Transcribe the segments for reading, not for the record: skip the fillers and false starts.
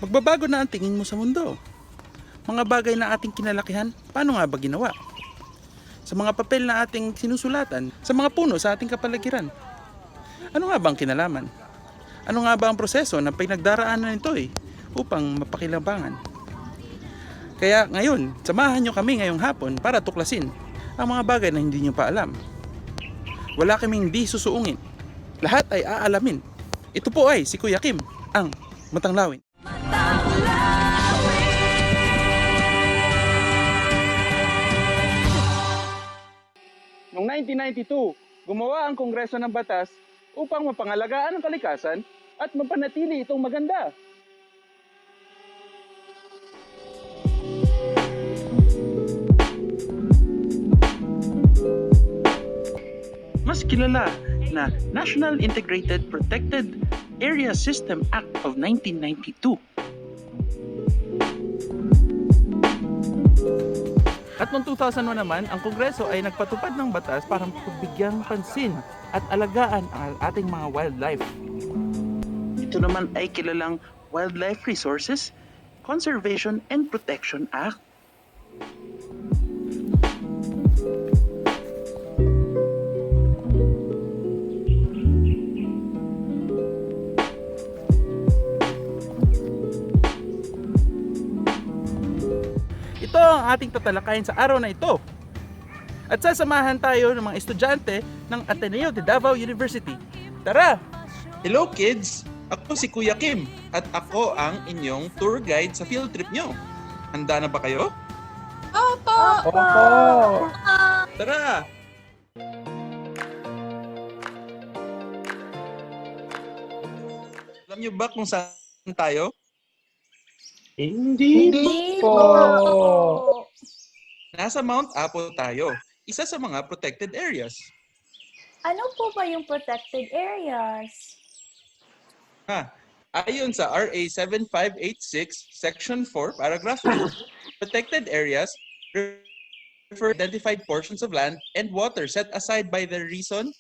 Magbabago na ang tingin mo sa mundo. Mga bagay na ating kinalakihan, paano nga ba ginawa? Sa mga papel na ating sinusulatan, sa mga puno sa ating kapaligiran. Ano nga ba ang kinalaman? Ano nga ba ang proseso na pinagdaraanan nito upang mapakinabangan? Kaya ngayon, samahan nyo kami ngayong hapon para tuklasin ang mga bagay na hindi nyo pa alam. Wala kaming di susuungin. Lahat ay aalamin. Ito po ay si Kuya Kim, ang Matanglawin. Noong 1992, gumawa ang Kongreso ng Batas upang mapangalagaan ang kalikasan at mapanatili itong maganda. Mas kilala na National Integrated Protected Area System Act of 1992. At noong 2001 naman, ang Kongreso ay nagpatupad ng batas para pagbigyan pansin at alagaan ang ating mga wildlife. Ito naman ay kilalang Wildlife Resources Conservation and Protection Act. Ito ang ating tatalakayin sa araw na ito. At sasamahan tayo ng mga estudyante ng Ateneo de Davao University. Tara! Hello kids! Ako si Kuya Kim at ako ang inyong tour guide sa field trip nyo. Handa na ba kayo? Opo! Tara! Alam nyo ba kung saan tayo? Hindi po! Nasa Mount Apo tayo, isa sa mga protected areas. Ano po ba yung protected areas? Ayon sa RA 7586, Section 4, Paragraph 2, protected areas refer to identified portions of land and water set aside by the reason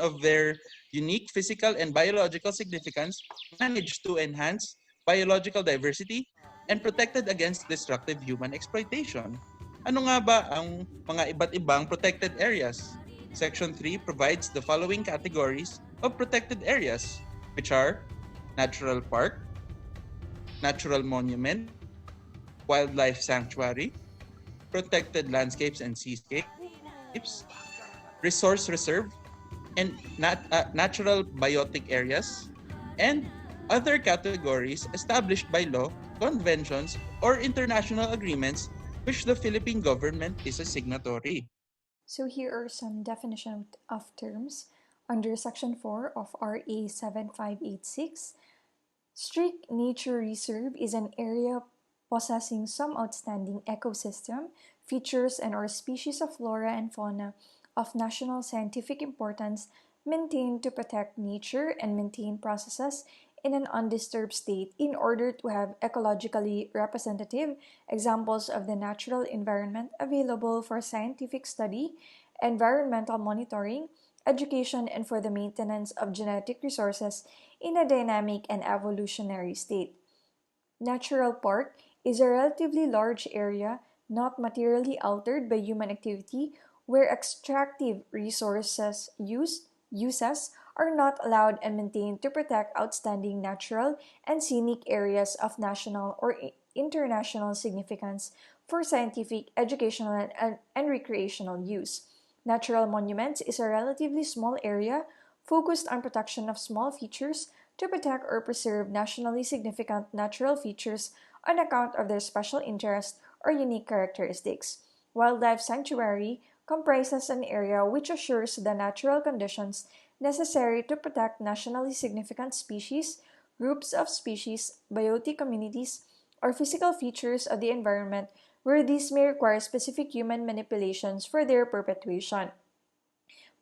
of their unique physical and biological significance, managed to enhance biological diversity, and protected against destructive human exploitation. Ano nga ba ang mga iba't ibang protected areas? Section 3 provides the following categories of protected areas, which are natural park, natural monument, wildlife sanctuary, protected landscapes and seascapes, resource reserve, and natural biotic areas, and other categories established by law, conventions, or international agreements which the Philippine government is a signatory. So here are some definitions of terms under Section 4 of RA 7586. Strict nature reserve is an area possessing some outstanding ecosystem, features, and/or species of flora and fauna of national scientific importance maintained to protect nature and maintain processes in an undisturbed state in order to have ecologically representative examples of the natural environment available for scientific study, environmental monitoring, education, and for the maintenance of genetic resources in a dynamic and evolutionary state. Natural park is a relatively large area not materially altered by human activity where extractive resources uses are not allowed and maintained to protect outstanding natural and scenic areas of national or international significance for scientific, educational, and recreational use. Natural monuments is a relatively small area focused on protection of small features to protect or preserve nationally significant natural features on account of their special interest or unique characteristics. Wildlife sanctuary comprises an area which assures the natural conditions necessary to protect nationally significant species, groups of species, biotic communities, or physical features of the environment where these may require specific human manipulations for their perpetuation.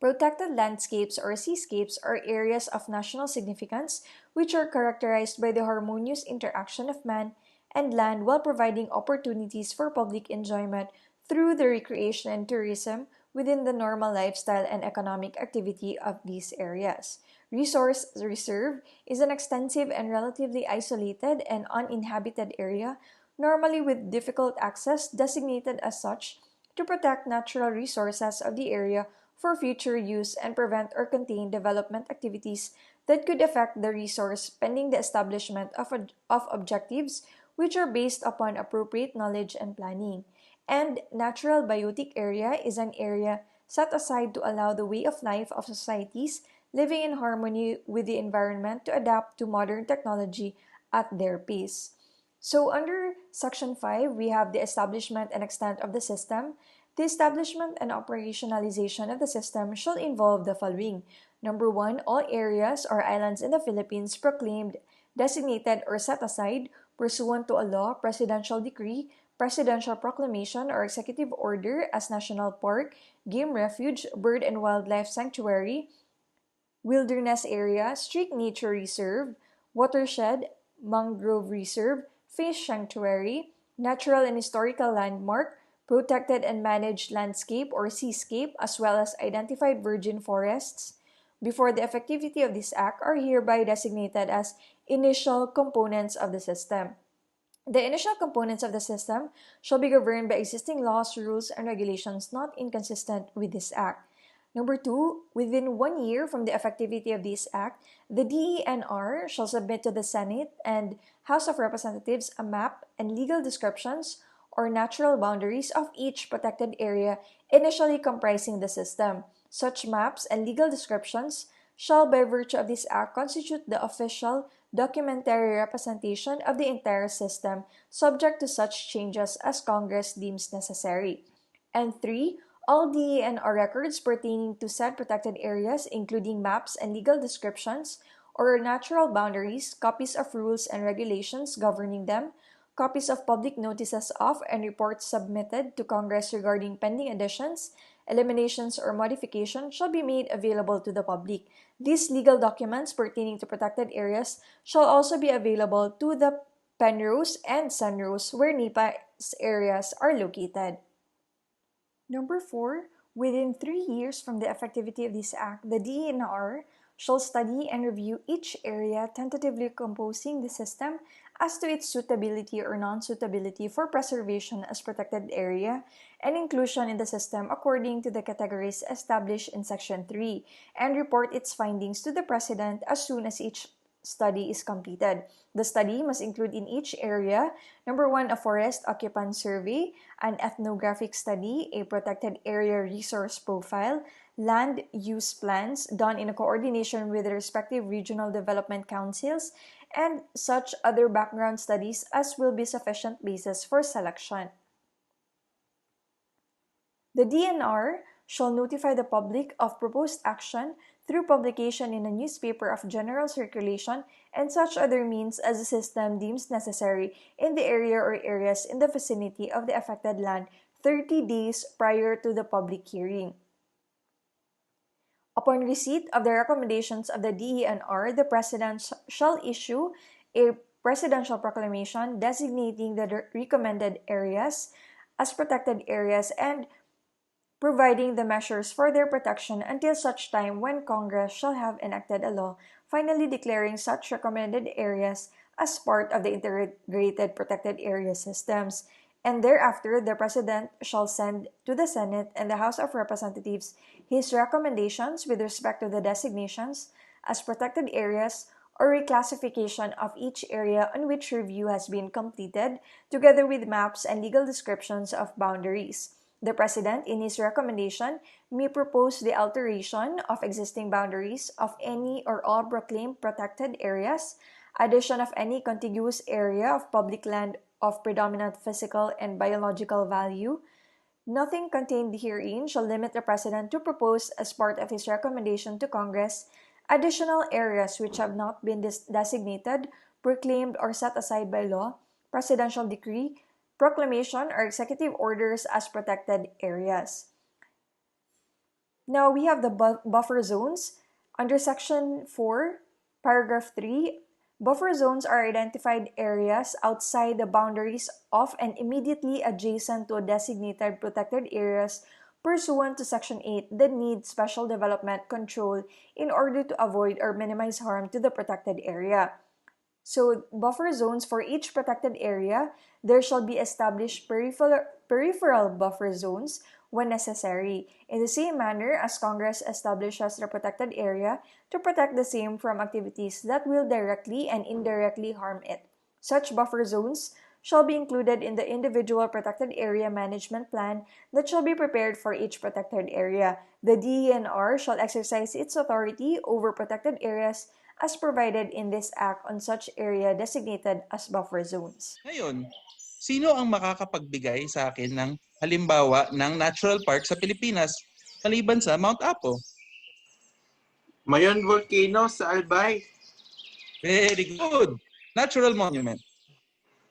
Protected landscapes or seascapes are areas of national significance which are characterized by the harmonious interaction of man and land while providing opportunities for public enjoyment through the recreation and tourism within the normal lifestyle and economic activity of these areas. Resource reserve is an extensive and relatively isolated and uninhabited area, normally with difficult access, designated as such to protect natural resources of the area for future use and prevent or contain development activities that could affect the resource pending the establishment of objectives which are based upon appropriate knowledge and planning. And natural biotic area is an area set aside to allow the way of life of societies living in harmony with the environment to adapt to modern technology at their pace. So under Section 5, we have the establishment and extent of the system. The establishment and operationalization of the system shall involve the following. Number 1, all areas or islands in the Philippines proclaimed, designated, or set aside pursuant to a law, presidential decree, presidential proclamation, or executive order as national park, game refuge, bird and wildlife sanctuary, wilderness area, strict nature reserve, watershed, mangrove reserve, fish sanctuary, natural and historical landmark, protected and managed landscape or seascape, as well as identified virgin forests, before the effectivity of this act are hereby designated as initial components of the system. The initial components of the system shall be governed by existing laws, rules, and regulations not inconsistent with this act. Number 2, within 1 year from the effectivity of this act, the DENR shall submit to the Senate and House of Representatives a map and legal descriptions or natural boundaries of each protected area initially comprising the system. Such maps and legal descriptions shall by virtue of this act constitute the official documentary representation of the entire system, subject to such changes as Congress deems necessary. And 3, all DENR records pertaining to said protected areas, including maps and legal descriptions or natural boundaries, copies of rules and regulations governing them, copies of public notices of and reports submitted to Congress regarding pending additions, eliminations, or modifications shall be made available to the public. These legal documents pertaining to protected areas shall also be available to the Penrose and Sunrose where NEPA's areas are located. Number 4, within 3 years from the effectivity of this act, the DENR shall study and review each area tentatively composing the system as to its suitability or non-suitability for preservation as protected area and inclusion in the system according to the categories established in Section 3, and report its findings to the President as soon as each study is completed. The study must include in each area, number 1, a forest occupant survey, an ethnographic study, a protected area resource profile, land use plans done in coordination with the respective regional development councils, and such other background studies as will be sufficient basis for selection. The DNR shall notify the public of proposed action through publication in a newspaper of general circulation and such other means as the system deems necessary in the area or areas in the vicinity of the affected land 30 days prior to the public hearing. Upon receipt of the recommendations of the DENR, the President shall issue a presidential proclamation designating the recommended areas as protected areas and providing the measures for their protection until such time when Congress shall have enacted a law finally declaring such recommended areas as part of the integrated protected area systems. And thereafter, the President shall send to the Senate and the House of Representatives his recommendations with respect to the designations as protected areas or reclassification of each area on which review has been completed, together with maps and legal descriptions of boundaries. The President, in his recommendation, may propose the alteration of existing boundaries of any or all proclaimed protected areas, addition of any contiguous area of public land of predominant physical and biological value. Nothing contained herein shall limit the President to propose, as part of his recommendation to Congress, additional areas which have not been designated, proclaimed, or set aside by law, presidential decree, proclamation, or executive orders as protected areas. Now we have the buffer zones. Under Section 4, Paragraph 3, buffer zones are identified areas outside the boundaries of and immediately adjacent to designated protected areas pursuant to Section 8 that need special development control in order to avoid or minimize harm to the protected area. So, buffer zones for each protected area, there shall be established peripheral buffer zones when necessary, in the same manner as Congress establishes the protected area to protect the same from activities that will directly and indirectly harm it. Such buffer zones shall be included in the individual protected area management plan that shall be prepared for each protected area. The DENR shall exercise its authority over protected areas as provided in this Act on such area designated as buffer zones. Ngayon, sino ang makakapagbigay sa akin ng halimbawa ng natural park sa Pilipinas maliban sa Mount Apo? Mayon Volcano sa Albay. Very good. Natural monument.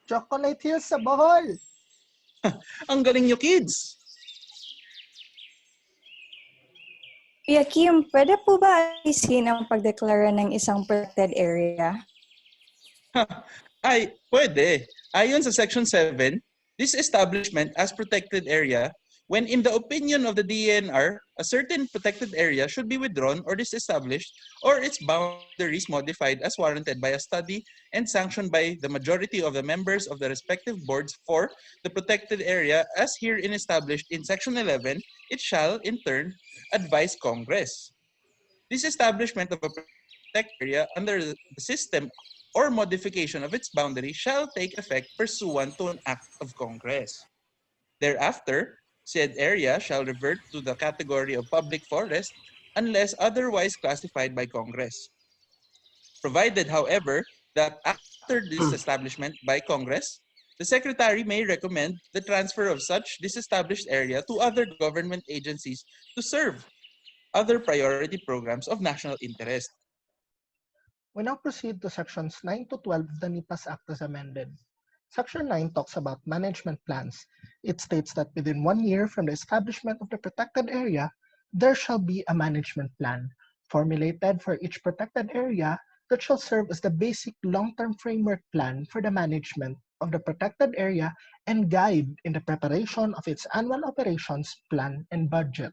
Chocolate Hills sa Bohol. Ang galing nyo, kids. Kuya Kim, pwede po ba alisin ang pagdeklara ng isang protected area? Ay, pwede. Ayon sa Section 7, this establishment as protected area, when in the opinion of the DENR, a certain protected area should be withdrawn or disestablished or its boundaries modified as warranted by a study and sanctioned by the majority of the members of the respective boards for the protected area as herein established in Section 11, it shall, in turn, advise Congress. This establishment of a protected area under the system or modification of its boundary shall take effect pursuant to an act of Congress. Thereafter, said area shall revert to the category of public forest unless otherwise classified by Congress. Provided, however, that after this establishment by Congress, the Secretary may recommend the transfer of such disestablished area to other government agencies to serve other priority programs of national interest. We now proceed to sections 9 to 12 of the NIPAS Act as amended. Section 9 talks about management plans. It states that within 1 year from the establishment of the protected area, there shall be a management plan formulated for each protected area that shall serve as the basic long-term framework plan for the management of the protected area and guide in the preparation of its annual operations plan and budget.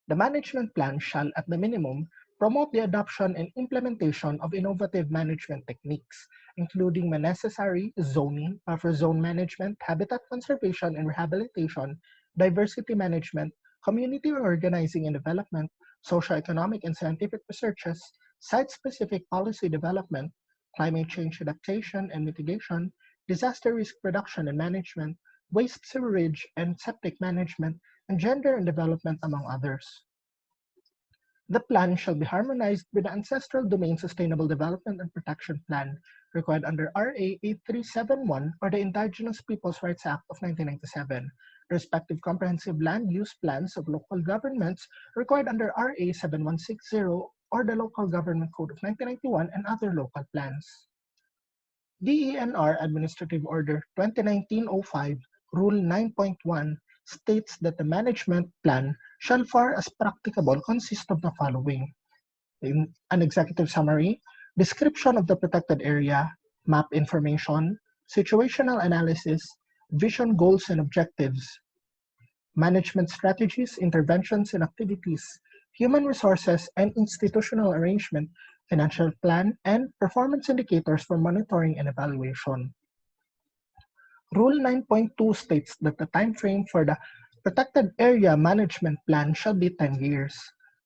The management plan shall, at the minimum, promote the adoption and implementation of innovative management techniques, including when necessary, zoning, buffer zone management, habitat conservation and rehabilitation, diversity management, community organizing and development, socioeconomic and scientific researches, site-specific policy development, climate change adaptation and mitigation, disaster risk reduction and management, waste sewerage and septic management, and gender and development, among others. The plan shall be harmonized with the Ancestral Domain Sustainable Development and Protection Plan required under RA 8371 or the Indigenous Peoples' Rights Act of 1997, respective comprehensive land use plans of local governments required under RA 7160 or the Local Government Code of 1991 and other local plans. DENR Administrative Order 2019-05, Rule 9.1 states that the management plan shall far as practicable consist of the following. In an executive summary, description of the protected area, map information, situational analysis, vision goals and objectives, management strategies, interventions and activities, human resources and institutional arrangement, financial plan, and performance indicators for monitoring and evaluation. Rule 9.2 states that the time frame for the protected area management plan shall be 10 years.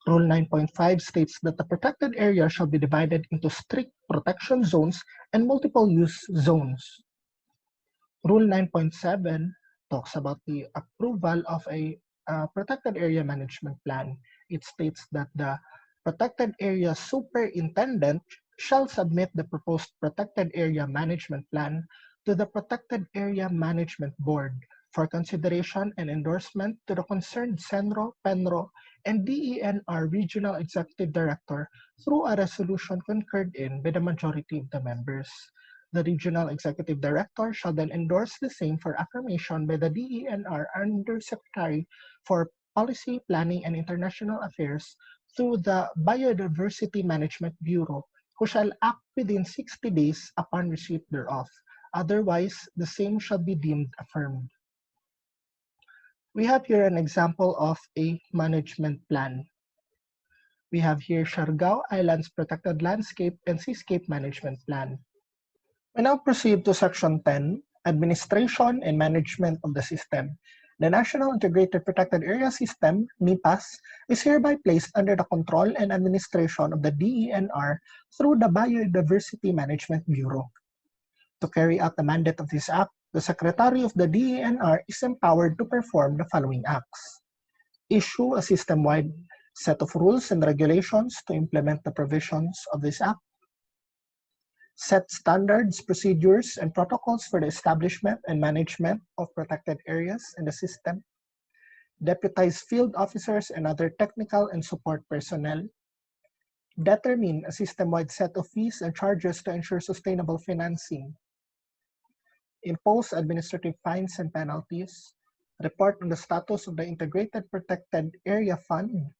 Rule 9.5 states that the protected area shall be divided into strict protection zones and multiple use zones. Rule 9.7 talks about the approval of a protected area management plan. It states that the protected area superintendent shall submit the proposed protected area management plan to the Protected Area Management Board for consideration and endorsement to the concerned CENRO, PENRO, and DENR Regional Executive Director through a resolution concurred in by the majority of the members. The Regional Executive Director shall then endorse the same for affirmation by the DENR Undersecretary for Policy, Planning, and International Affairs through the Biodiversity Management Bureau, who shall act within 60 days upon receipt thereof. Otherwise, the same shall be deemed affirmed. We have here an example of a management plan. We have here Siargao Islands Protected Landscape and Seascape Management Plan. We now proceed to Section 10, Administration and Management of the System. The National Integrated Protected Area System, NIPAS, is hereby placed under the control and administration of the DENR through the Biodiversity Management Bureau. To carry out the mandate of this act, the Secretary of the DENR is empowered to perform the following acts: issue a system-wide set of rules and regulations to implement the provisions of this act, set standards, procedures, and protocols for the establishment and management of protected areas in the system, deputize field officers and other technical and support personnel, determine a system-wide set of fees and charges to ensure sustainable financing, impose administrative fines and penalties, report on the status of the Integrated Protected Area Fund,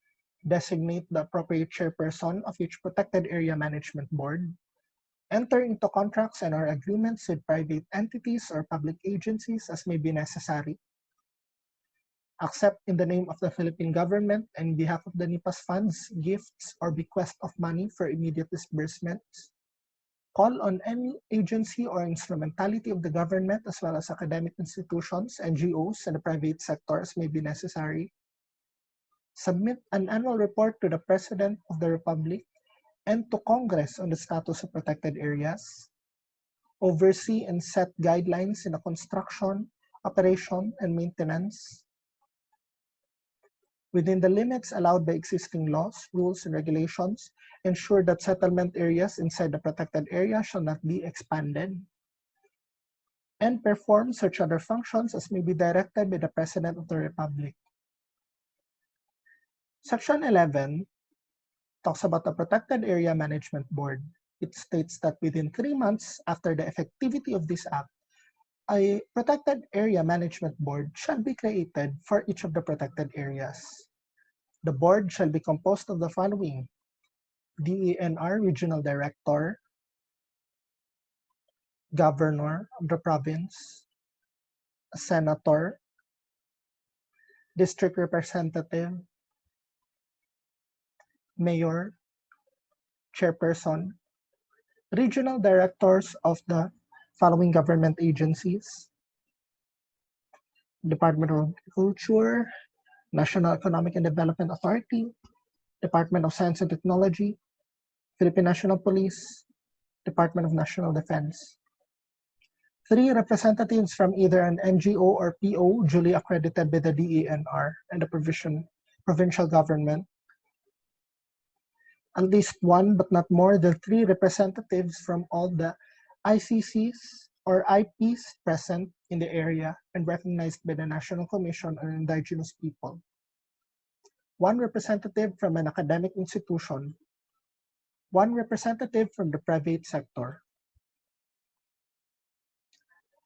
designate the appropriate chairperson of each Protected Area Management Board, enter into contracts and/or agreements with private entities or public agencies as may be necessary, accept in the name of the Philippine government and in behalf of the NIPAS funds, gifts, or bequest of money for immediate disbursements, call on any agency or instrumentality of the government as well as academic institutions, NGOs, and the private sector as may be necessary, submit an annual report to the President of the Republic and to Congress on the status of protected areas, oversee and set guidelines in the construction, operation, and maintenance within the limits allowed by existing laws, rules, and regulations, ensure that settlement areas inside the protected area shall not be expanded, and perform such other functions as may be directed by the President of the Republic. Section 11 talks about the Protected Area Management Board. It states that within 3 months after the effectivity of this act, a Protected Area Management Board shall be created for each of the protected areas. The board shall be composed of the following: DENR Regional Director, Governor of the province, a Senator, District Representative, Mayor, Chairperson, Regional Directors of the following government agencies: Department of Agriculture, National Economic and Development Authority, Department of Science and Technology, Philippine National Police, Department of National Defense. 3 representatives from either an NGO or PO duly accredited by the DENR and the provincial government. At least 1 but not more than 3 representatives from all the ICCs or IPs present in the area and recognized by the National Commission on Indigenous People. 1 representative from an academic institution. 1 representative from the private sector.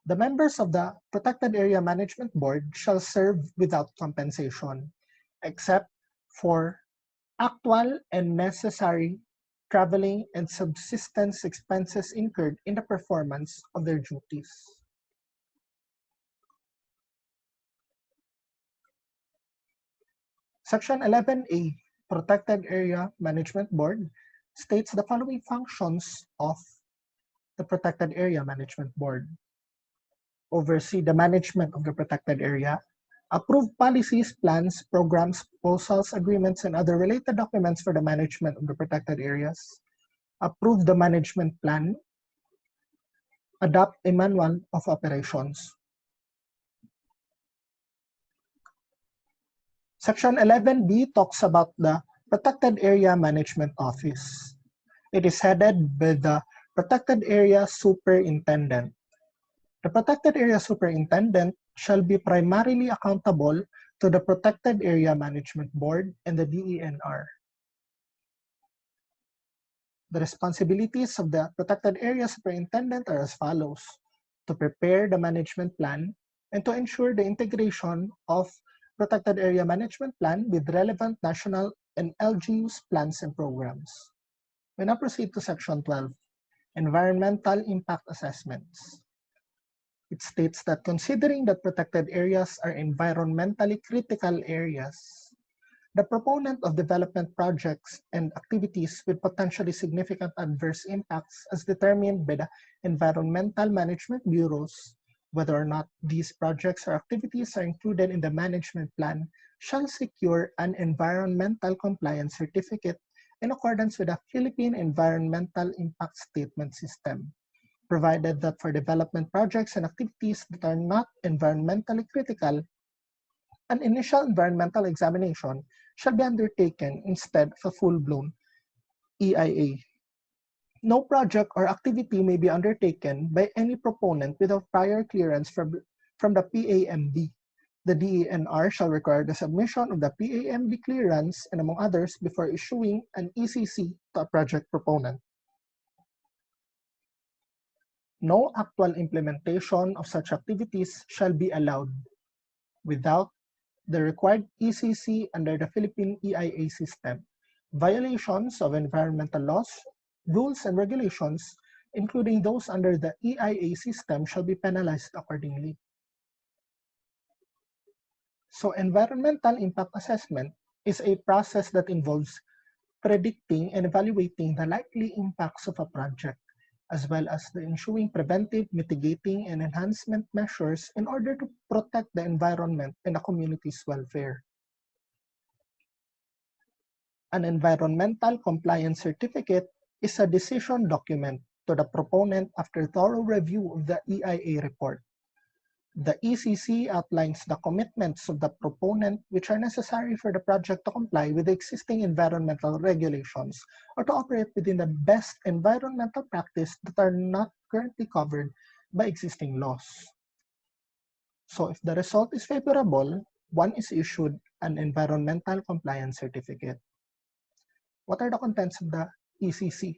The members of the Protected Area Management Board shall serve without compensation, except for actual and necessary traveling and subsistence expenses incurred in the performance of their duties. Section 11A, Protected Area Management Board, states the following functions of the Protected Area Management Board: oversee the management of the protected area, approve policies, plans, programs, proposals, agreements, and other related documents for the management of the protected areas, approve the management plan, adopt a manual of operations. Section 11B talks about the Protected Area Management Office. It is headed by the Protected Area Superintendent. The Protected Area Superintendent shall be primarily accountable to the Protected Area Management Board and the DENR. The responsibilities of the Protected Area Superintendent are as follows: to prepare the management plan and to ensure the integration of Protected Area Management Plan with relevant national and LGUs plans and programs. We now proceed to Section 12, Environmental Impact Assessments. It states that considering that protected areas are environmentally critical areas, the proponent of development projects and activities with potentially significant adverse impacts as determined by the environmental management bureaus, whether or not these projects or activities are included in the management plan, shall secure an environmental compliance certificate in accordance with the Philippine Environmental Impact Statement System, provided that for development projects and activities that are not environmentally critical, an initial environmental examination shall be undertaken instead of a full-blown EIA. No project or activity may be undertaken by any proponent without prior clearance from the PAMB. The DENR shall require the submission of the PAMB clearance and among others before issuing an ECC to a project proponent. No actual implementation of such activities shall be allowed without the required ECC under the Philippine EIA system. Violations of environmental laws, rules, and regulations, including those under the EIA system, shall be penalized accordingly. So environmental impact assessment is a process that involves predicting and evaluating the likely impacts of a project, as well as the ensuing preventive, mitigating, and enhancement measures in order to protect the environment and the community's welfare. An environmental compliance certificate is a decision document to the proponent after thorough review of the EIA report. The ECC outlines the commitments of the proponent which are necessary for the project to comply with the existing environmental regulations or to operate within the best environmental practice that are not currently covered by existing laws. So if the result is favorable, one is issued an environmental compliance certificate. What are the contents of the ECC?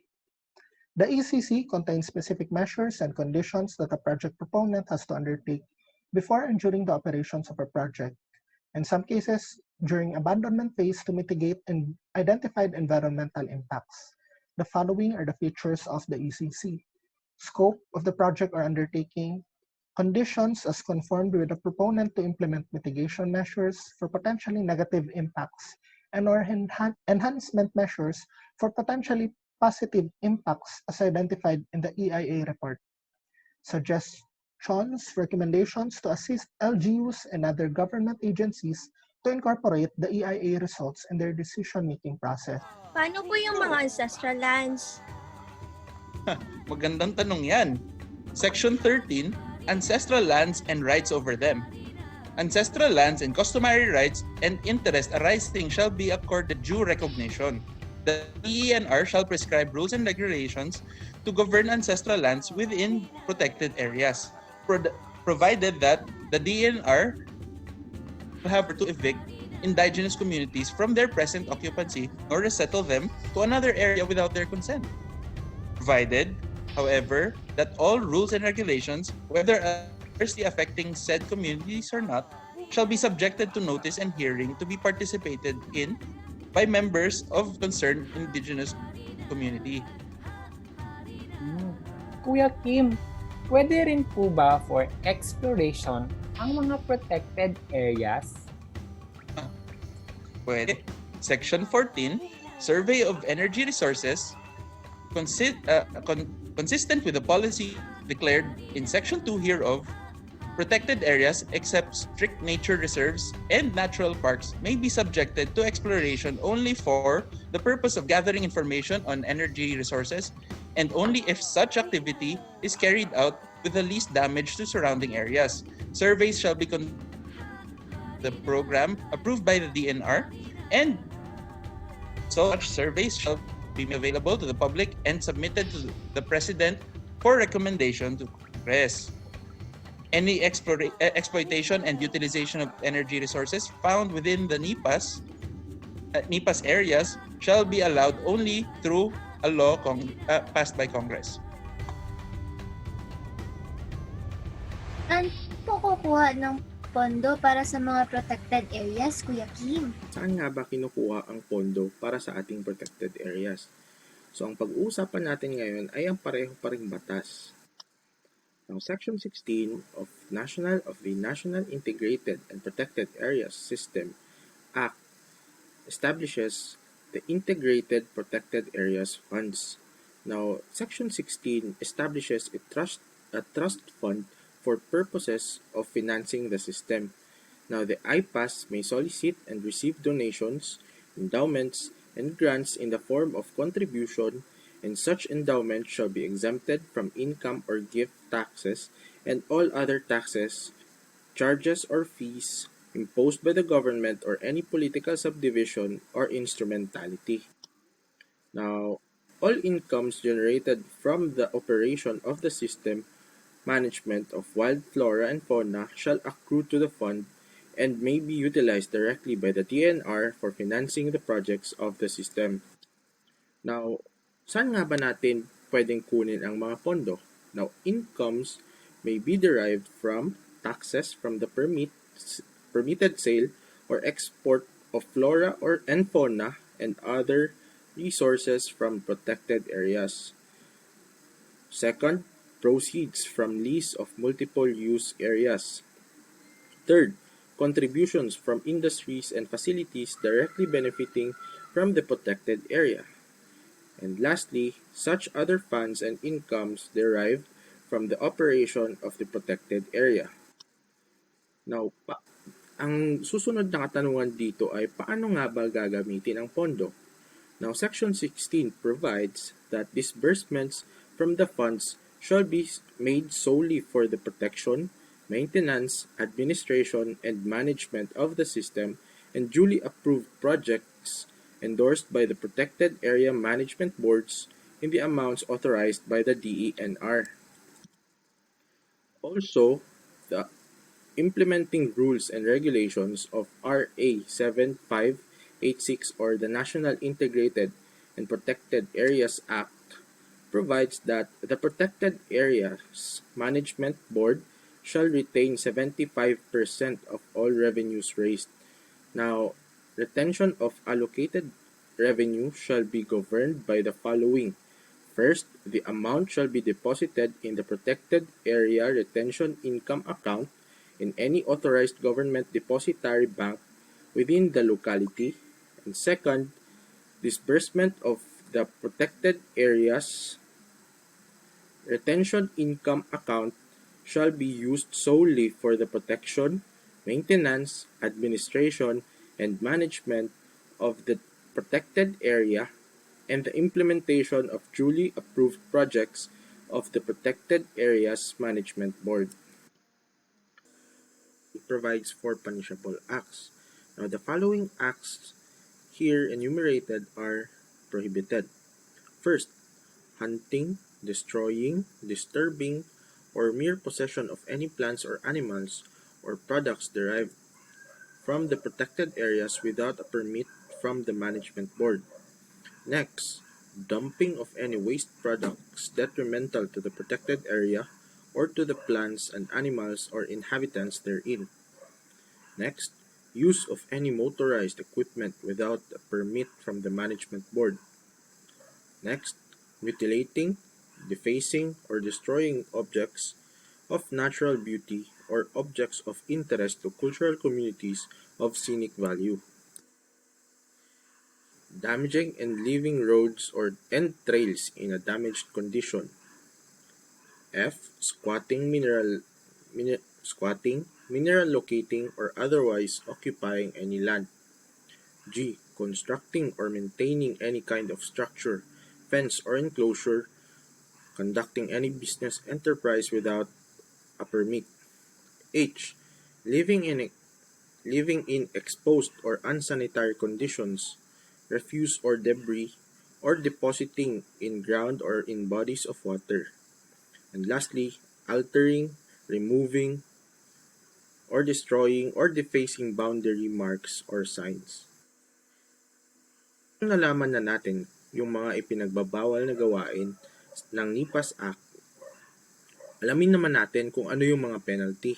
The ECC contains specific measures and conditions that a project proponent has to undertake before and during the operations of a project, in some cases during abandonment phase to mitigate identified environmental impacts. The following are the features of the ECC: scope of the project or undertaking, conditions as conformed with the proponent to implement mitigation measures for potentially negative impacts, and or enhancement measures for potentially positive impacts as identified in the EIA report. Suggestions, recommendations to assist LGUs and other government agencies to incorporate the EIA results in their decision-making process. Paano po yung mga ancestral lands? Magandang tanong yan. Section 13, Ancestral Lands and Rights over them. Ancestral lands and customary rights and interest arising shall be accorded due recognition. The DENR shall prescribe rules and regulations to govern ancestral lands within protected areas, provided that the DENR will have to evict indigenous communities from their present occupancy or resettle them to another area without their consent. Provided, however, that all rules and regulations, whether adversely affecting said communities or not, shall be subjected to notice and hearing to be participated in by members of concerned indigenous community. Kuya Kim, pwede rin po ba for exploration ang mga protected areas? Pwede. Section 14, Survey of Energy Resources, consistent with the policy declared in Section 2 hereof, protected areas except strict nature reserves and natural parks may be subjected to exploration only for the purpose of gathering information on energy resources and only if such activity is carried out with the least damage to surrounding areas. Surveys shall be the program approved by the DNR, and such surveys shall be available to the public and submitted to the President for recommendation to Congress. Any exploitation and utilization of energy resources found within the NEPAS areas shall be allowed only through a law passed by Congress. Saan po kukuha ng pondo para sa mga protected areas, Kuya Kim? Saan nga ba kinukuha ang pondo para sa ating protected areas? So ang pag-uusapan natin ngayon ay ang pareho pa ring batas. Now, Section 16 of the National Integrated and Protected Areas System Act establishes the Integrated Protected Areas Funds. Now, Section 16 establishes a trust fund for purposes of financing the system. Now, the IPAS may solicit and receive donations, endowments, and grants in the form of contribution, and such endowment shall be exempted from income or gift taxes and all other taxes, charges, or fees imposed by the government or any political subdivision or instrumentality. Now, all incomes generated from the operation of the system management of wild flora and fauna shall accrue to the fund and may be utilized directly by the DNR for financing the projects of the system. Now, saan nga ba natin pwedeng kunin ang mga pondo? Now, incomes may be derived from taxes from the permitted sale or export of flora or and fauna and other resources from protected areas. Second, proceeds from lease of multiple use areas. Third, contributions from industries and facilities directly benefiting from the protected area. And lastly, such other funds and incomes derived from the operation of the protected area. Now, ang susunod na katanungan dito ay paano nga ba gagamitin ang pondo? Now, Section 16 provides that disbursements from the funds shall be made solely for the protection, maintenance, administration, and management of the system and duly approved projects endorsed by the Protected Area Management Boards in the amounts authorized by the DENR. Also, the implementing rules and regulations of RA 7586 or the National Integrated and Protected Areas Act provides that the Protected Areas Management Board shall retain 75% of all revenues raised. Now, retention of allocated revenue shall be governed by the following. First, the amount shall be deposited in the Protected Area Retention Income Account in any authorized government depository bank within the locality. And second, disbursement of the protected areas retention income account shall be used solely for the protection, maintenance, administration, and management of the protected area and the implementation of duly approved projects of the Protected Areas Management Board. It provides for punishable acts. Now, the following acts here enumerated are prohibited. First, hunting, destroying, disturbing, or mere possession of any plants or animals or products derived from the protected areas without a permit from the management board. Next, dumping of any waste products detrimental to the protected area or to the plants and animals or inhabitants therein. Next, use of any motorized equipment without a permit from the management board. Next, mutilating, defacing, or destroying objects of natural beauty or objects of interest to cultural communities of scenic value. Damaging and leaving roads and trails in a damaged condition. F. Squatting, mineral locating, or otherwise occupying any land. G. Constructing or maintaining any kind of structure, fence, or enclosure, conducting any business enterprise without a permit. H. Living in exposed or unsanitary conditions, refuse or debris, or depositing in ground or in bodies of water. And lastly, altering, removing, or destroying or defacing boundary marks or signs. Kung nalaman na natin yung mga ipinagbabawal na gawain ng NIPAS Act, alamin naman natin kung ano yung mga penalty.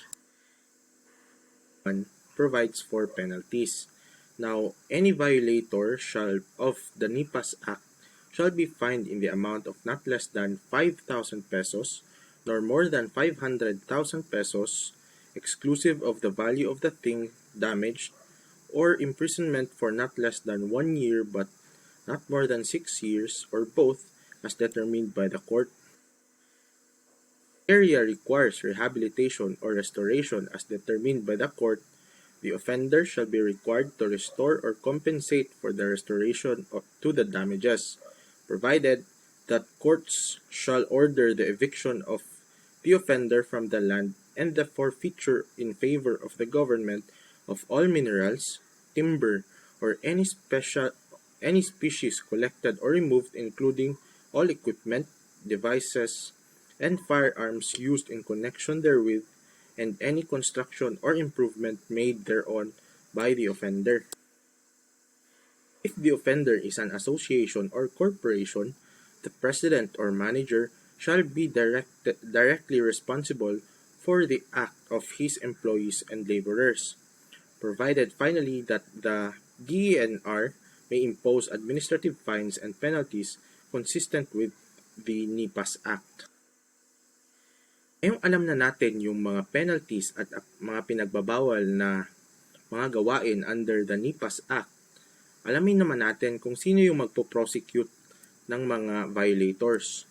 One provides for penalties. Now, any violator of the NIPAS Act shall be fined in the amount of not less than 5,000 pesos nor more than 500,000 pesos, exclusive of the value of the thing damaged, or imprisonment for not less than 1 year but not more than 6 years, or both, as determined by the court. Area requires rehabilitation or restoration as determined by the court, the offender shall be required to restore or compensate for the restoration to the damages, provided that courts shall order the eviction of the offender from the land and the forfeiture in favor of the government of all minerals, timber, or any species collected or removed, including all equipment, devices, and firearms used in connection therewith, and any construction or improvement made thereon by the offender. If the offender is an association or corporation, the president or manager shall be directly responsible for the act of his employees and laborers, provided finally that the DENR may impose administrative fines and penalties consistent with the NIPAS Act. Ngayong alam na natin yung mga penalties at mga pinagbabawal na mga gawain under the NIPAS Act, alamin naman natin kung sino yung magpo-prosecute ng mga violators.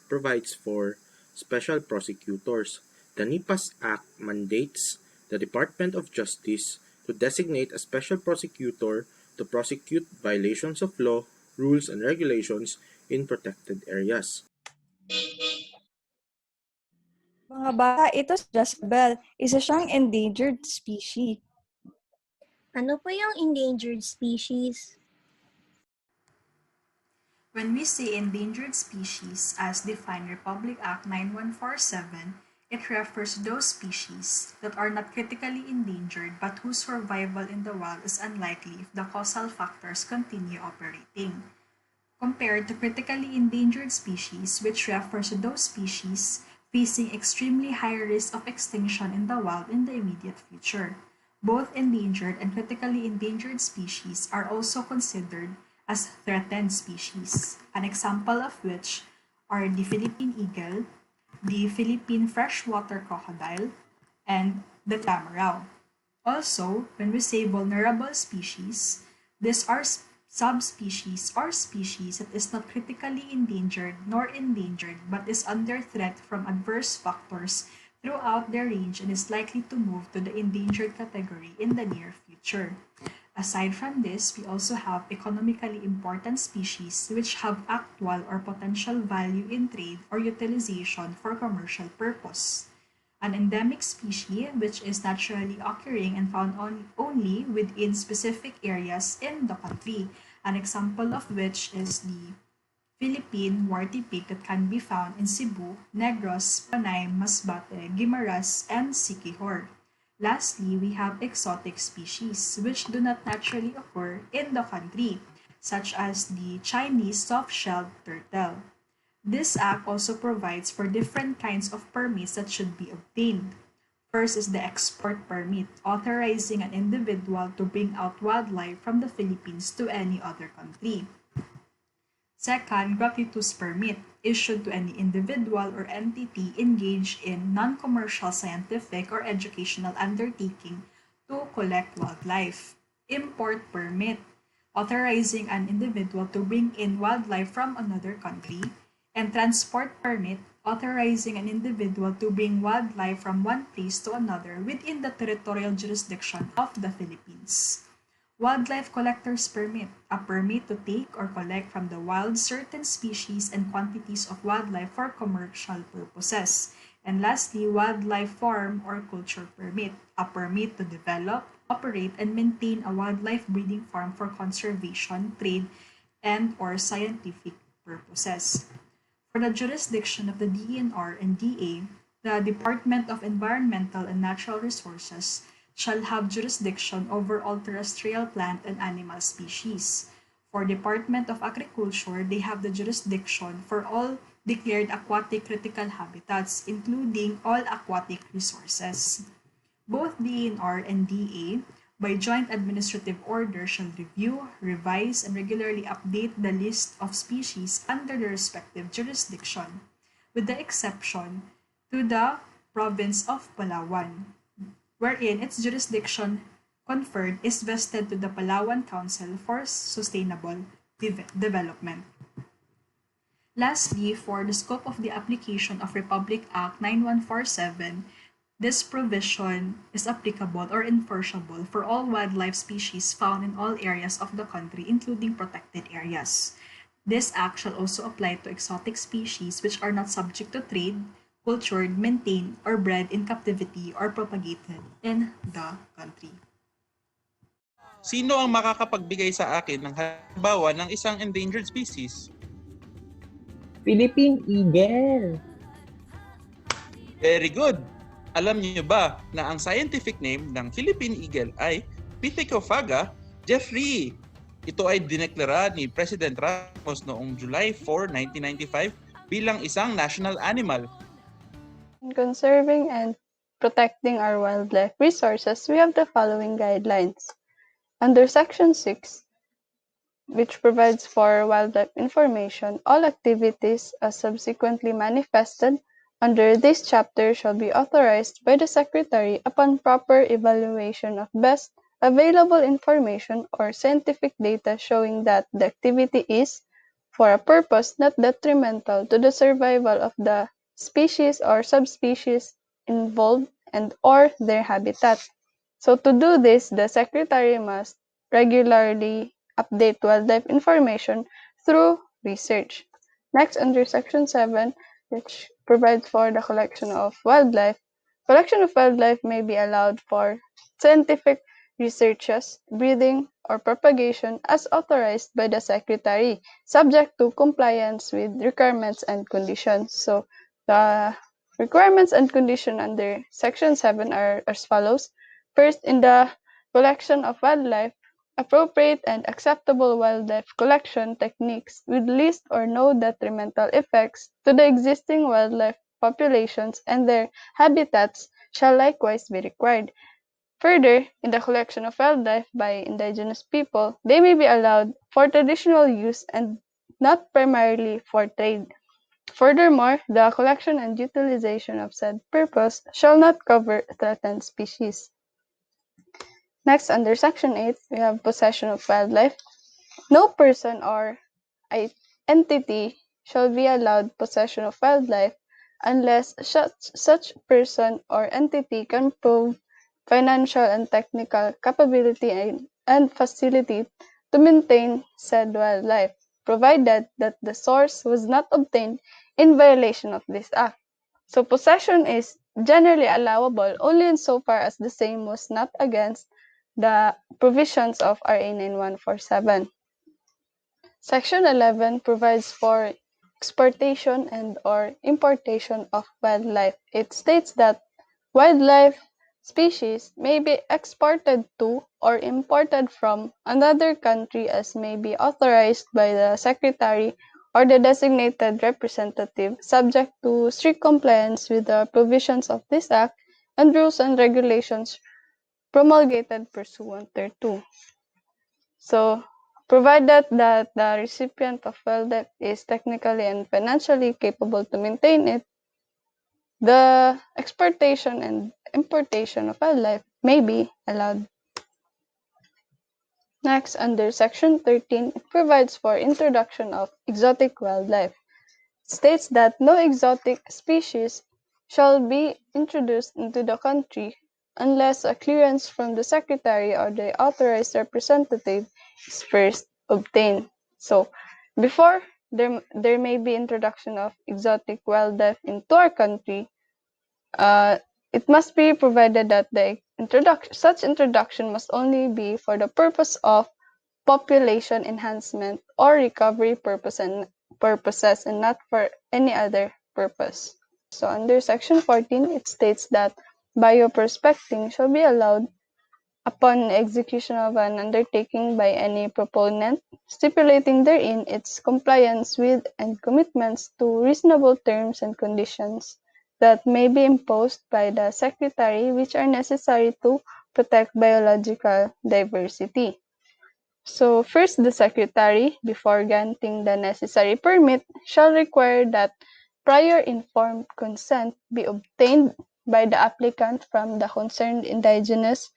Provides for special prosecutors. The NIPAS Act mandates the Department of Justice to designate a special prosecutor to prosecute violations of law, rules, and regulations in protected areas. Mga bata, ito si Jezebel. Isa siyang endangered species. Ano po yung endangered species? When we say endangered species, as defined Republic Act 9147, it refers to those species that are not critically endangered but whose survival in the wild is unlikely if the causal factors continue operating. Compared to critically endangered species, which refers to those species facing extremely high risk of extinction in the wild in the immediate future. Both endangered and critically endangered species are also considered as threatened species, an example of which are the Philippine eagle, the Philippine freshwater crocodile, and the tamaraw. Also, when we say vulnerable species, these are subspecies or species that is not critically endangered nor endangered but is under threat from adverse factors throughout their range and is likely to move to the endangered category in the near future. Aside from this, we also have economically important species which have actual or potential value in trade or utilization for commercial purpose. An endemic species which is naturally occurring and found only within specific areas in the country, an example of which is the Philippine warty pig that can be found in Cebu, Negros, Panay, Masbate, Guimaras, and Siquijor. Lastly, we have exotic species which do not naturally occur in the country, such as the Chinese soft-shelled turtle. This act also provides for different kinds of permits that should be obtained. First is the export permit, authorizing an individual to bring out wildlife from the Philippines to any other country. Second, gratuitous permit, issued to any individual or entity engaged in non-commercial scientific or educational undertaking to collect wildlife. Import permit, authorizing an individual to bring in wildlife from another country. And transport permit, authorizing an individual to bring wildlife from one place to another within the territorial jurisdiction of the Philippines. Wildlife collector's permit, a permit to take or collect from the wild certain species and quantities of wildlife for commercial purposes. And lastly, wildlife farm or culture permit, a permit to develop, operate, and maintain a wildlife breeding farm for conservation, trade, and or scientific purposes. For the jurisdiction of the DENR and DA, the Department of Environmental and Natural Resources shall have jurisdiction over all terrestrial plant and animal species. For Department of Agriculture, they have the jurisdiction for all declared aquatic critical habitats, including all aquatic resources. Both DENR and DA, by joint administrative order, shall review, revise, and regularly update the list of species under their respective jurisdiction. with the exception to the province of Palawan, wherein its jurisdiction conferred is vested to the Palawan Council for Sustainable Development. Lastly, for the scope of the application of Republic Act 9147, this provision is applicable or enforceable for all wildlife species found in all areas of the country, including protected areas. This act shall also apply to exotic species which are not subject to trade, cultured, maintained, or bred in captivity or propagated in the country. Sino ang makakapagbigay sa akin ng halimbawa ng isang endangered species? Philippine Eagle. Very good! Alam niyo ba na ang scientific name ng Philippine Eagle ay Pithecia jeffrey? Ito ay dineklara ni President Ramos noong July 4, 1995 bilang isang national animal. In conserving and protecting our wildlife resources, we have the following guidelines. Under Section 6, which provides for wildlife information, all activities as subsequently manifested under this chapter shall be authorized by the Secretary upon proper evaluation of best available information or scientific data showing that the activity is, for a purpose not detrimental to the survival of the species or subspecies involved and or their habitat. So to do this, the Secretary must regularly update wildlife information through research. Next, under Section 7, which provides for the collection of wildlife may be allowed for scientific researches, breeding, or propagation as authorized by the Secretary, subject to compliance with requirements and conditions. So, the requirements and conditions under Section 7 are as follows. First, in the collection of wildlife, appropriate and acceptable wildlife collection techniques with least or no detrimental effects to the existing wildlife populations and their habitats shall likewise be required. Further, in the collection of wildlife by indigenous people, they may be allowed for traditional use and not primarily for trade. Furthermore, the collection and utilization of said purpose shall not cover threatened species. Next, under Section 8, we have possession of wildlife. No person or entity shall be allowed possession of wildlife unless such person or entity can prove financial and technical capability and facility to maintain said wildlife, provided that the source was not obtained in violation of this act. So possession is generally allowable only insofar as the same was not against the provisions of RA 9147. Section 11 provides for exportation and or importation of wildlife. It states that wildlife species may be exported to or imported from another country as may be authorized by the Secretary or the designated representative, subject to strict compliance with the provisions of this Act and rules and regulations promulgated pursuant thereto. So, provided that the recipient of wildlife is technically and financially capable to maintain it, the exportation and importation of wildlife may be allowed. Next, under Section 13, it provides for introduction of exotic wildlife. It states that no exotic species shall be introduced into the country unless a clearance from the Secretary or the authorized representative is first obtained. So, before there may be introduction of exotic wildlife into our country, it must be provided that such introduction must only be for the purpose of population enhancement or recovery purposes and not for any other purpose. So under Section 14, it states that bioprospecting shall be allowed upon execution of an undertaking by any proponent, stipulating therein its compliance with and commitments to reasonable terms and conditions that may be imposed by the Secretary which are necessary to protect biological diversity. So first, the Secretary, before granting the necessary permit, shall require that prior informed consent be obtained by the applicant from the concerned indigenous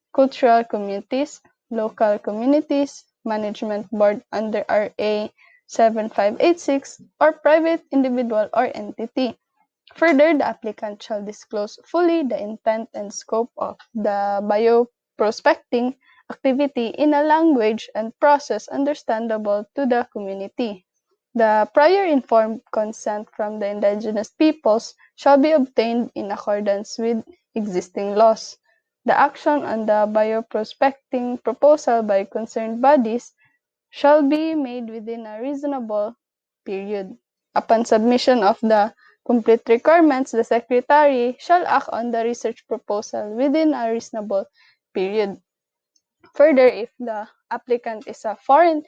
cultural communities, local communities, management board under RA 7586, or private individual or entity. Further, the applicant shall disclose fully the intent and scope of the bioprospecting activity in a language and process understandable to the community. The prior informed consent from the indigenous peoples shall be obtained in accordance with existing laws. The action on the bioprospecting proposal by concerned bodies shall be made within a reasonable period. Upon submission of the complete requirements, the Secretary shall act on the research proposal within a reasonable period. Further, if the applicant is a foreign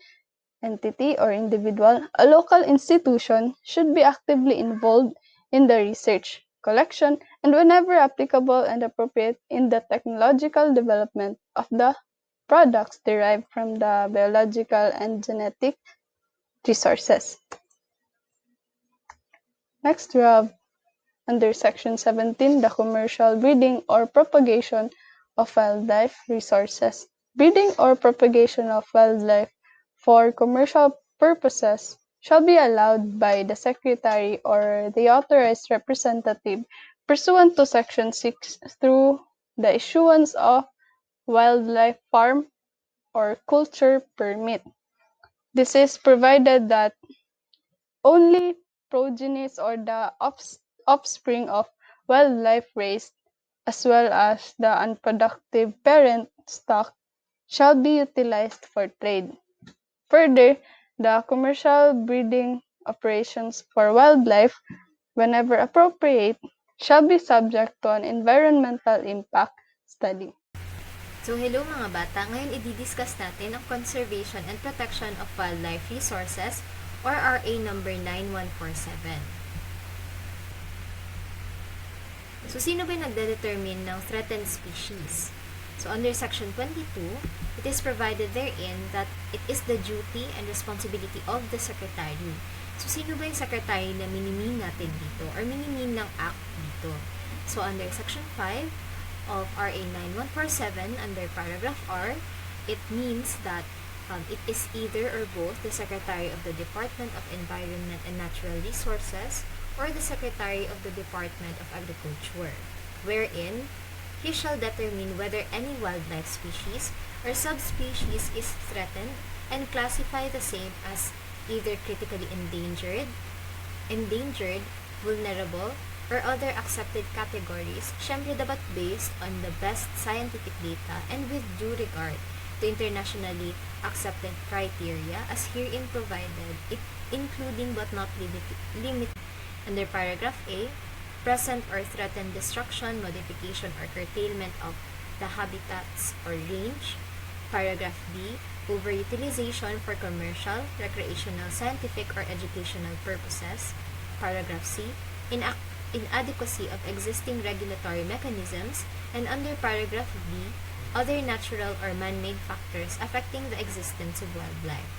entity or individual, a local institution should be actively involved in the research, collection, and whenever applicable and appropriate in the technological development of the products derived from the biological and genetic resources. Next, we have under Section 17, the commercial breeding or propagation of wildlife resources. Breeding or propagation of wildlife for commercial purposes shall be allowed by the Secretary or the authorized representative pursuant to Section 6 through the issuance of wildlife farm or culture permit. This is provided that only progenies or the offspring of wildlife raised, as well as the unproductive parent stock, shall be utilized for trade. Further, the commercial breeding operations for wildlife, whenever appropriate, shall be subject to an environmental impact study. So hello mga bata, ngayon i-discuss natin ang Conservation and Protection of Wildlife Resources or RA number 9147. So sino ba nagde-determine ng threatened species? So under Section 22, it is provided therein that it is the duty and responsibility of the Secretary. So sino ba yung Secretary na minimin natin dito or minimin ng Act dito? So under Section 5 of RA 9147 under paragraph R, it means that it is either or both the Secretary of the Department of Environment and Natural Resources or the Secretary of the Department of Agriculture, wherein he shall determine whether any wildlife species or subspecies is threatened and classify the same as either critically endangered, vulnerable, or other accepted categories, syempre dapat based on the best scientific data and with due regard to internationally accepted criteria as herein provided, including but not limited. Under paragraph A, present or threatened destruction, modification, or curtailment of the habitats or range. Paragraph B, overutilization for commercial, recreational, scientific, or educational purposes. Paragraph C, inadequacy of existing regulatory mechanisms. And under paragraph B, other natural or man-made factors affecting the existence of wildlife.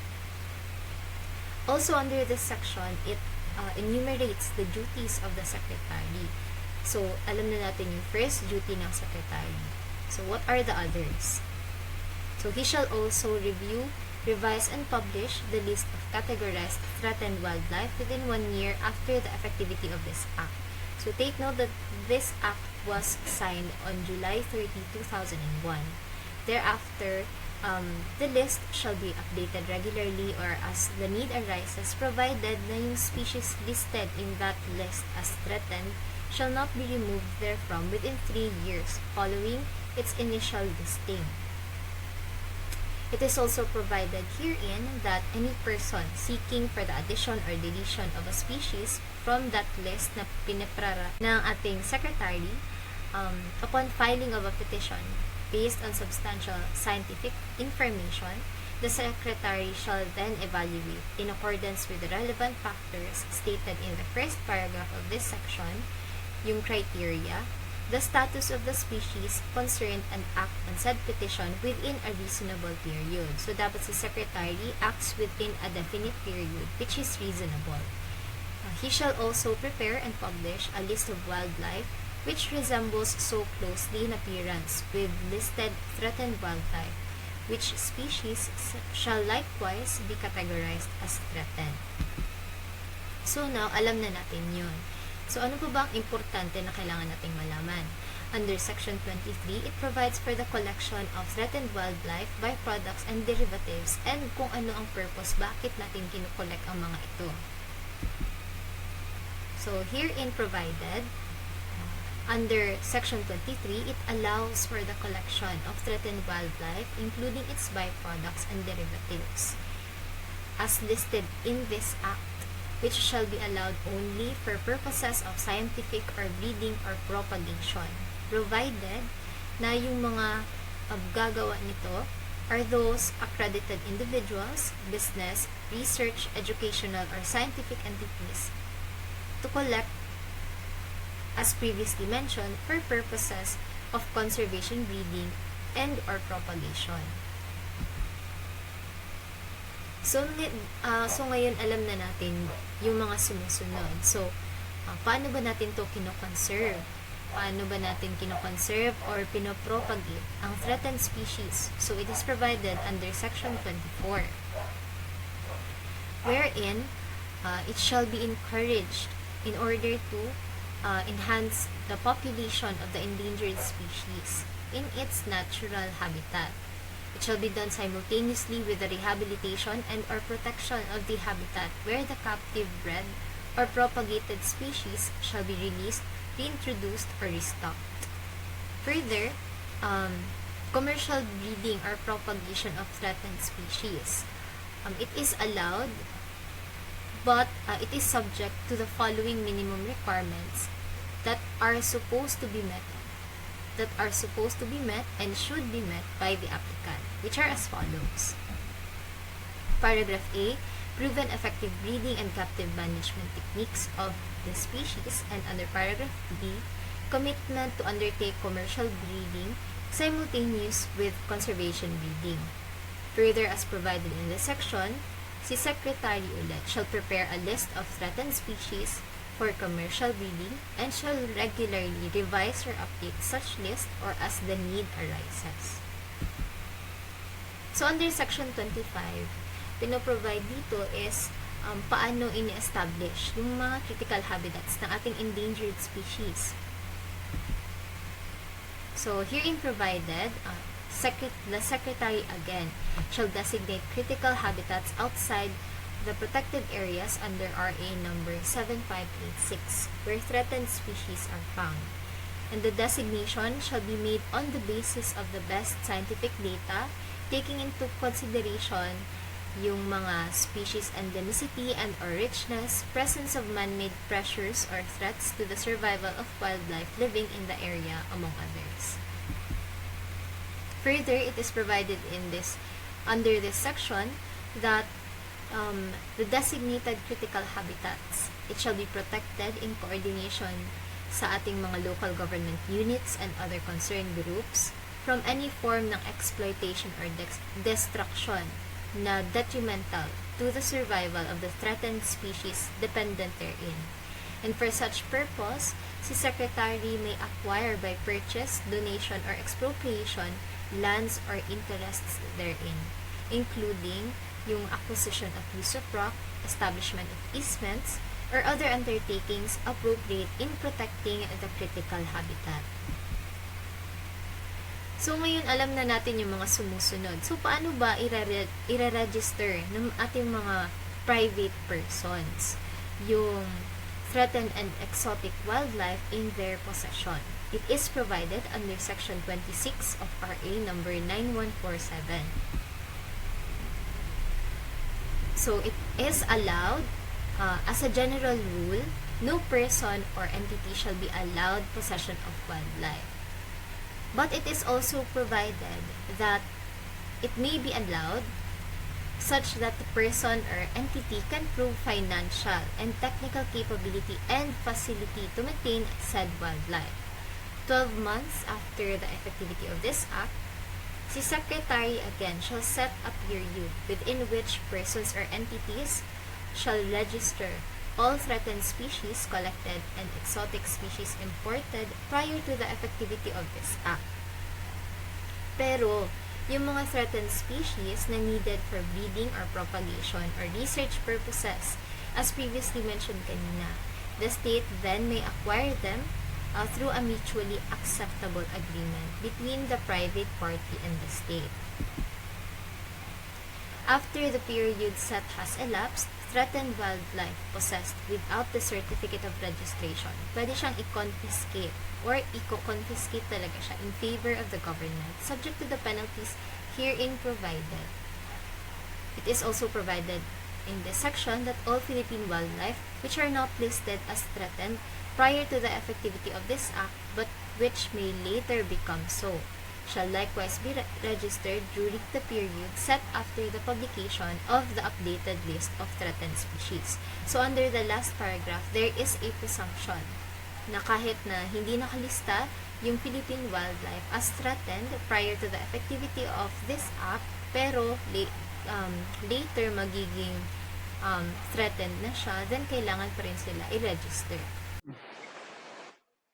Also under this section, it enumerates the duties of the Secretary. So, alam na natin yung first duty ng Secretary. So, what are the others? So, he shall also review, revise, and publish the list of categorized threatened wildlife within 1 year after the effectivity of this Act. So, take note that this Act was signed on July 30, 2001. Thereafter, the list shall be updated regularly or as the need arises, provided na yung species listed in that list as threatened shall not be removed therefrom within 3 years following its initial listing. It is also provided herein that any person seeking for the addition or deletion of a species from that list na piniprara ng ating Secretary, upon filing of a petition based on substantial scientific information, the Secretary shall then evaluate, in accordance with the relevant factors stated in the first paragraph of this section, yung criteria, the status of the species concerned, and act on said petition within a reasonable period. So, dapat si Secretary acts within a definite period which is reasonable. He shall also prepare and publish a list of wildlife which resembles so closely in appearance with listed threatened wildlife, which species shall likewise be categorized as threatened. So now, alam na natin yun. So ano po ba ang importante na kailangan nating malaman? Under Section 23, it provides for the collection of threatened wildlife, byproducts, and derivatives, and kung ano ang purpose, bakit natin kinukolekt ang mga ito. So, herein provided, under Section 23, it allows for the collection of threatened wildlife, including its byproducts and derivatives, as listed in this Act, which shall be allowed only for purposes of scientific or breeding or propagation, provided na yung mga gagawa nito are those accredited individuals, business, research, educational, or scientific entities to collect, as previously mentioned, for purposes of conservation, breeding, and or propagation. So ngayon alam na natin yung mga sumusunod. So, paano ba natin to kino-conserve? Paano ba natin kino-conserve or pinopropagate ang threatened species? So, it is provided under Section 24, wherein it shall be encouraged in order to enhance the population of the endangered species in its natural habitat. It shall be done simultaneously with the rehabilitation and or protection of the habitat where the captive bred or propagated species shall be released, reintroduced, or restocked. Further, commercial breeding or propagation of threatened species. It is allowed, but it is subject to the following minimum requirements that are supposed to be met and should be met by the applicant, which are as follows. Paragraph A, proven effective breeding and captive management techniques of the species, and under paragraph B, commitment to undertake commercial breeding simultaneous with conservation breeding. Further, as provided in this section, si Secretary ulit shall prepare a list of threatened species for commercial breeding and shall regularly revise or update such list or as the need arises. So, under Section 25, pinoprovide dito is paano ini-establish yung mga critical habitats ng ating endangered species. So, herein provided, the Secretary again shall designate critical habitats outside the protected areas under RA number 7586, where threatened species are found. And the designation shall be made on the basis of the best scientific data, taking into consideration yung mga species endemicity and or richness, presence of man-made pressures or threats to the survival of wildlife living in the area, among others. Further, it is provided in under this section that the designated critical habitats, it shall be protected in coordination sa ating mga local government units and other concerned groups from any form ng exploitation or destruction na detrimental to the survival of the threatened species dependent therein. And for such purpose, si Secretary may acquire by purchase, donation, or expropriation lands or interests therein, including yung acquisition of use of rock, establishment of easements, or other undertakings appropriate in protecting the critical habitat. So, ngayon alam na natin yung mga sumusunod. So, paano ba i-register ng ating mga private persons yung threatened and exotic wildlife in their possession? It is provided under Section 26 of RA number 9147. So, it is allowed, as a general rule, no person or entity shall be allowed possession of wildlife. But it is also provided that it may be allowed such that the person or entity can prove financial and technical capability and facility to maintain said wildlife. 12 months after the effectivity of this act, si Secretary again shall set a period within which persons or entities shall register all threatened species collected and exotic species imported prior to the effectivity of this act. Pero, yung mga threatened species na needed for breeding or propagation or research purposes, as previously mentioned kanina, the state then may acquire them through a mutually acceptable agreement between the private party and the state. After the period set has elapsed, threatened wildlife possessed without the certificate of registration, pwede siyang i-confiscate or i-confiscate talaga siya in favor of the government, subject to the penalties herein provided. It is also provided in this section that all Philippine wildlife which are not listed as threatened prior to the effectivity of this act but which may later become so shall likewise be registered during the period set after the publication of the updated list of threatened species. So under the last paragraph, there is a presumption na kahit na hindi nakalista yung Philippine wildlife as threatened prior to the effectivity of this act, pero later magiging threatened na siya, then kailangan pa rin sila i-register.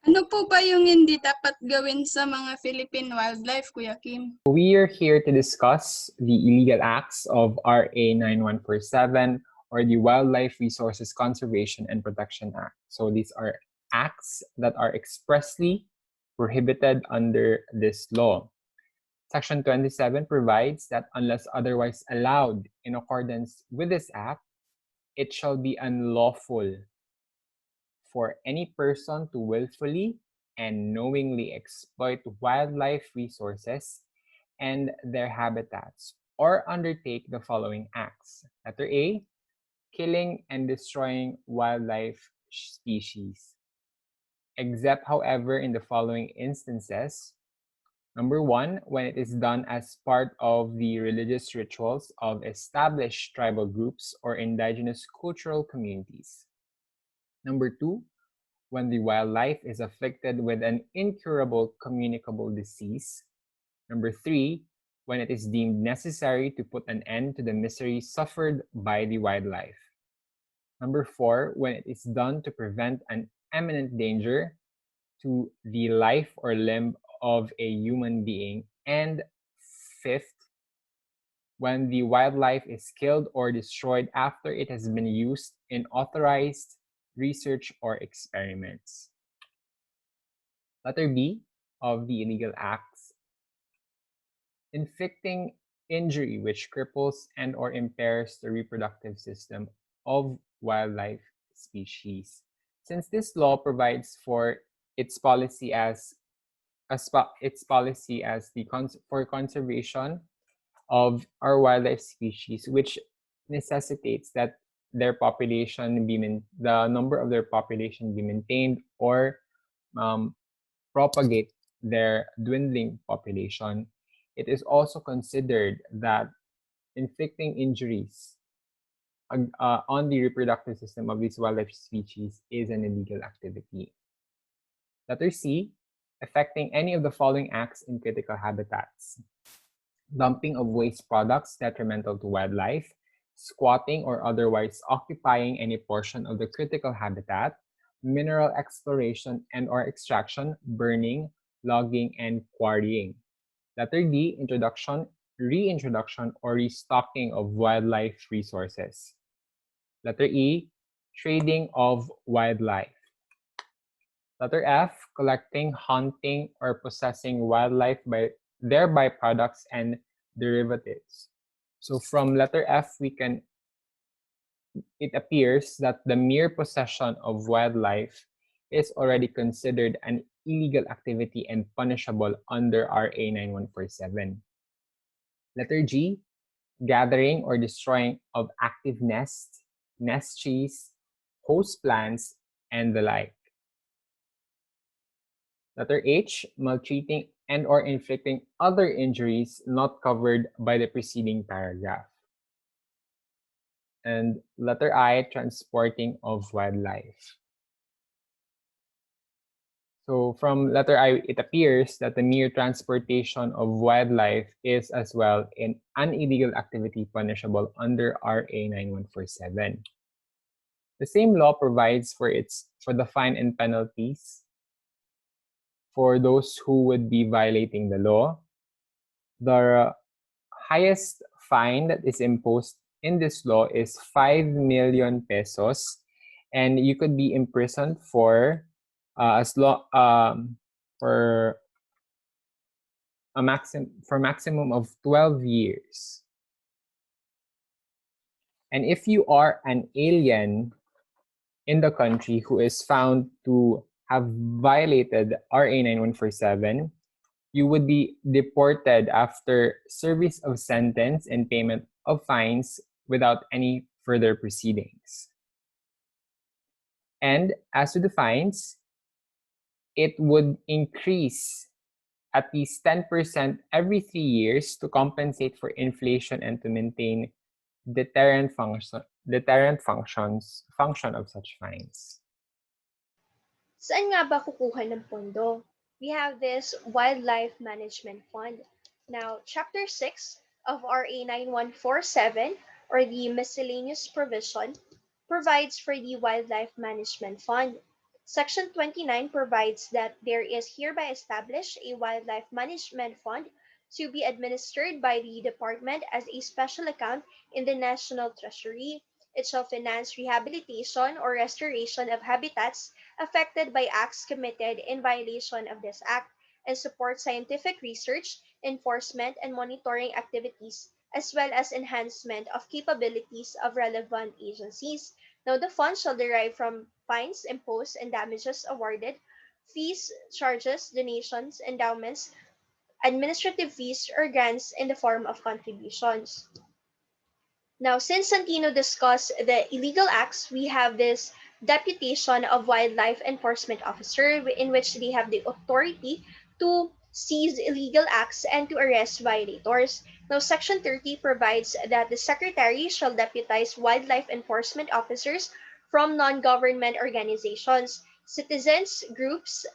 Ano po ba yung hindi dapat gawin sa mga Philippine wildlife, Kuya Kim? We are here to discuss the illegal acts of RA 9147 or the Wildlife Resources Conservation and Protection Act. So these are acts that are expressly prohibited under this law. Section 27 provides that unless otherwise allowed in accordance with this act, it shall be unlawful for any person to willfully and knowingly exploit wildlife resources and their habitats or undertake the following acts. Letter A, killing and destroying wildlife species. Except, however, in the following instances. Number 1, when it is done as part of the religious rituals of established tribal groups or indigenous cultural communities. Number 2, when the wildlife is afflicted with an incurable communicable disease. Number 3, when it is deemed necessary to put an end to the misery suffered by the wildlife. Number 4, when it is done to prevent an imminent danger to the life or limb of a human being. And 5th, when the wildlife is killed or destroyed after it has been used in authorized research or experiments. Letter B of the illegal acts. Inflicting injury which cripples and or impairs the reproductive system of wildlife species. Since this law provides for its policy as for conservation of our wildlife species, which necessitates that their population the number of their population be maintained or propagate their dwindling population. It is also considered that inflicting injuries on the reproductive system of these wildlife species is an illegal activity. Letter C, affecting any of the following acts in critical habitats. Dumping of waste products detrimental to wildlife, squatting or otherwise occupying any portion of the critical habitat, mineral exploration and or extraction, burning, logging, and quarrying. Letter D, introduction, reintroduction, or restocking of wildlife resources. Letter E, trading of wildlife. Letter F, collecting, hunting, or possessing wildlife by their byproducts and derivatives. So from letter F, it appears that the mere possession of wildlife is already considered an illegal activity and punishable under RA 9147. Letter G, gathering or destroying of active nests, nest trees, host plants, and the like. Letter H, maltreating and or inflicting other injuries not covered by the preceding paragraph. And letter I, transporting of wildlife. So from letter I, it appears that the mere transportation of wildlife is as well an illegal activity punishable under RA 9147. The same law provides for the fine and penalties for those who would be violating the law. The highest fine that is imposed in this law is 5 million pesos, and you could be imprisoned for as long for maximum of 12 years. And if you are an alien in the country who is found to have violated RA 9147, you would be deported after service of sentence and payment of fines without any further proceedings. And as to the fines, it would increase at least 10% every 3 years to compensate for inflation and to maintain function of such fines. Saan nga ba kukuha ng pondo? We have this Wildlife Management Fund. Now, Chapter 6 of RA 9147, or the Miscellaneous Provision, provides for the Wildlife Management Fund. Section 29 provides that there is hereby established a Wildlife Management Fund to be administered by the department as a special account in the National Treasury. It shall finance rehabilitation or restoration of habitats affected by acts committed in violation of this act, and support scientific research, enforcement, and monitoring activities, as well as enhancement of capabilities of relevant agencies. Now, the funds shall derive from fines imposed and damages awarded, fees, charges, donations, endowments, administrative fees, or grants in the form of contributions. Now, since Santino discussed the illegal acts, we have this deputation of wildlife enforcement officer in which they have the authority to seize illegal acts and to arrest violators. Now, Section 30 provides that the secretary shall deputize wildlife enforcement officers from non-government organizations, citizens groups,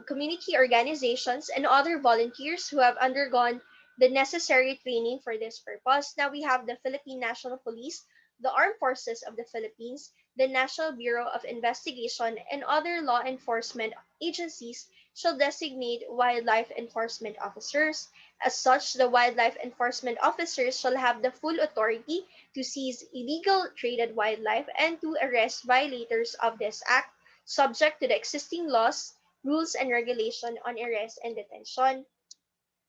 community organizations, and other volunteers who have undergone the necessary training for this purpose. Now we have the Philippine National Police, the Armed Forces of the Philippines, the National Bureau of Investigation, and other law enforcement agencies shall designate wildlife enforcement officers. As such, the wildlife enforcement officers shall have the full authority to seize illegal traded wildlife and to arrest violators of this act, subject to the existing laws, rules, and regulation on arrest and detention.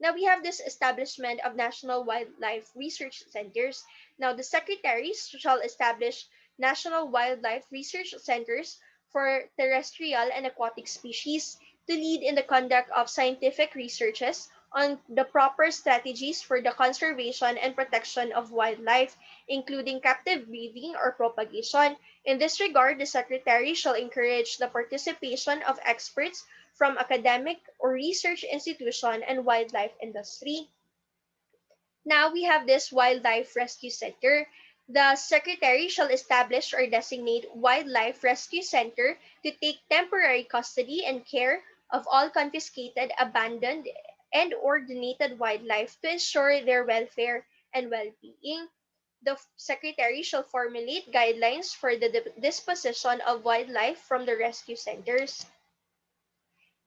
Now we have this establishment of national wildlife research centers. Now the secretaries shall establish national wildlife research centers for terrestrial and aquatic species to lead in the conduct of scientific researches on the proper strategies for the conservation and protection of wildlife, including captive breeding or propagation. In this regard, the secretary shall encourage the participation of experts from academic or research institution and wildlife industry. Now we have this Wildlife Rescue Center. The secretary shall establish or designate Wildlife Rescue Center to take temporary custody and care of all confiscated, abandoned, and or donated wildlife to ensure their welfare and well-being. The secretary shall formulate guidelines for the disposition of wildlife from the rescue centers.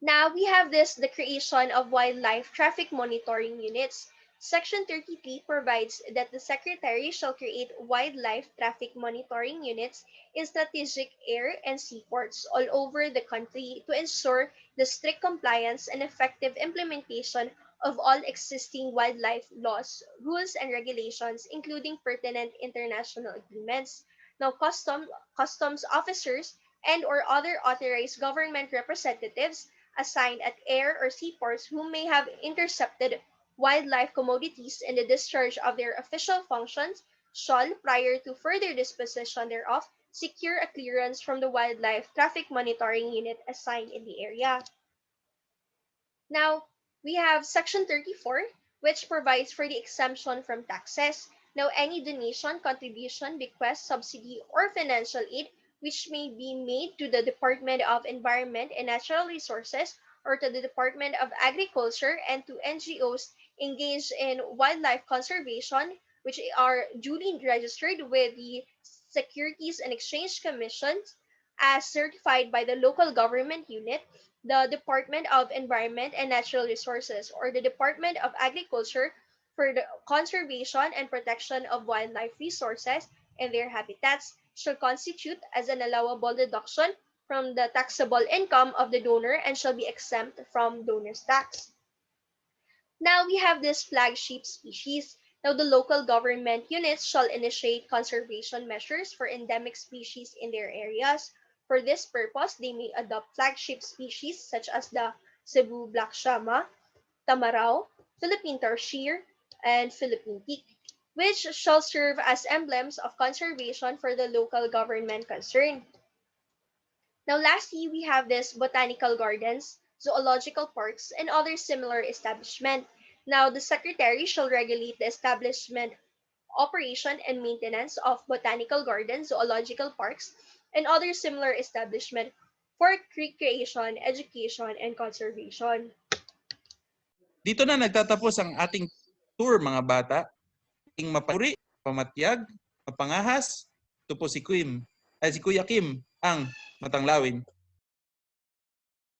Now we have the creation of wildlife traffic monitoring units. Section 33 provides that the secretary shall create wildlife traffic monitoring units in strategic air and seaports all over the country to ensure the strict compliance and effective implementation of all existing wildlife laws, rules, and regulations, including pertinent international agreements. Now, customs officers and or other authorized government representatives assigned at air or seaports who may have intercepted wildlife commodities in the discharge of their official functions shall, prior to further disposition thereof, secure a clearance from the wildlife traffic monitoring unit assigned in the area. Now, we have Section 34, which provides for the exemption from taxes. Now, any donation, contribution, bequest, subsidy, or financial aid which may be made to the Department of Environment and Natural Resources or to the Department of Agriculture and to NGOs engaged in wildlife conservation, which are duly registered with the Securities and Exchange Commission as certified by the local government unit, the Department of Environment and Natural Resources, or the Department of Agriculture for the conservation and protection of wildlife resources and their habitats shall constitute as an allowable deduction from the taxable income of the donor and shall be exempt from donor's tax. Now we have this flagship species. Now the local government units shall initiate conservation measures for endemic species in their areas. For this purpose, they may adopt flagship species such as the Cebu black shama, Tamarao, Philippine tarsier, and Philippine teak, which shall serve as emblems of conservation for the local government concerned. Now, lastly, we have this botanical gardens, zoological parks, and other similar establishment. Now, the secretary shall regulate the establishment, operation, and maintenance of botanical gardens, zoological parks, and other similar establishment for recreation, education, and conservation. Dito na nagtatapos ang ating tour mga bata. Ating mapuri, pamatyag, mapangahas. Ito po si Kuya Kim, ang matanglawin.